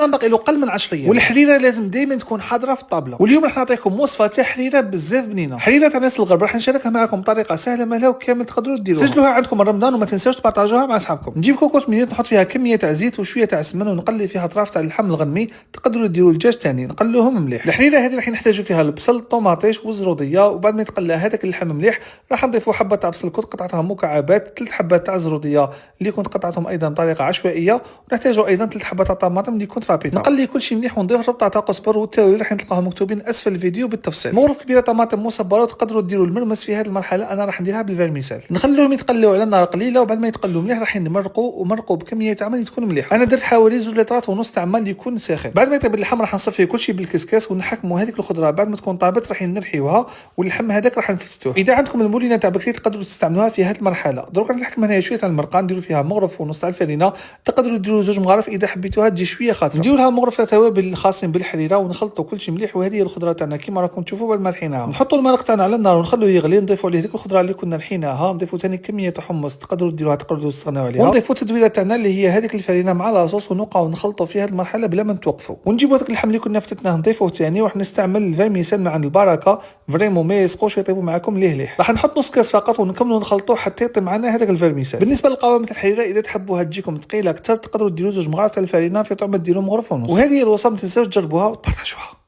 باقي له قل من 10 ايام. والحريره لازم دائما تكون حاضره في الطابله. واليوم راح نعطيكم وصفه تاع حريره بزاف بنينه، حريره تاع ناس الغرب. راح نشاركها معكم بطريقه سهله مالها وكامل تقدروا ديروها. سجلوها عندكم من رمضان وما تنساوش تبارطاجوها مع اصحابكم. نجيب كوكوس مينيت نحط فيها كميه تاع زيت وشويه تاع سمن ونقلي فيها اطراف تاع اللحم الغنمي. تقدروا ديروا الدجاج ثاني نقلوهم مليح. الحريره هذه راح نحتاجوا فيها البصل طوماطيش والزروديه. وبعد ما يتقلى هذاك اللحم مليح راح نضيفوا حبه تاع بصل كنت قطعتها مكعبات، 3 حبات تاع زروديه اللي كنت قطعتهم ايضا بطريقه عشوائيه، ونحتاجوا ايضا 3 حبات تاع طماطم اللي كنت رابيتها. نقلي كل شيء مليح ونضيف ربطه تاع قزبر والتوابل راح تلقاهم مكتوبين اسفل الفيديو بالتفصيل. مغرف كبيره طماطم مصبره. وتقدروا ديروا المرمس في هذه المرحله انا راح نديرها بالفيرميسال. نخلوهم يتقلوا على نار قليله وبعد ما يتقلوا مليح راح نمرقوا بكميه تاع ماء تكون مليحه. انا درت حوالي 2 لترات ونص تاع ماء يكون ساخن. بعد ما يطيب اللحم راح نصفي كل شيء بالكسكاس ونحكموا هذيك الخضره. بعد ما تكون طابت راح نرحيوها واللحم هذاك راح نفتتوه. اذا عندكم المولينه تاع بكري تقدروا تستعملوها في هذه المرحله. دروك راح نحكم هنا شويه تاع المرقه نديروا فيها مغرف ونص تاع الفرينه. تقدروا ديروا 2 مغارف اذا حبيتوها تجي شويه خاطره. نديروا لها مغرف تاع توابل الخاصين بالحريره ونخلطوا كل شيء مليح. وهذه هي الخضره تاعنا كيما راكم تشوفوا بعد ما رحيناها. نحطوا المرق تاعنا على النار ونخلوه يغلي. نضيفوا عليه ديك الخضره اللي كنا رحيناها. نضيفوا ثاني كميه تاع حمص تقدروا ديروها تقدروا تستغناو عليها. ونضيفوا التدويره تاعنا اللي هي هذيك الفرينه مع لاصوص ونبقاو نخلطوا في هذه المرحله بلا ما نتوقفوا. ونجيبوا هذاك اللحم اللي كنا فتتناه نضيفوه ثاني وراح نستعمل الفيرميسال مع البركه فريمون ما يسقوش يطيبوا معكم ليه. راح نحط نص كاس فقط ونكملوا نخلطوه حتى يطيب معنا هذاك الفيرميسال. بالنسبه للقوام تاع الحريره اذا تحبوها تجيكم ثقيله اكثر تقدروا ديروا 2 مغارف تاع الفرينه في طعم ديروا مغرف ونص. وهذه هي الوصفه ما تنساوش تجربوها وتبارطاجوها.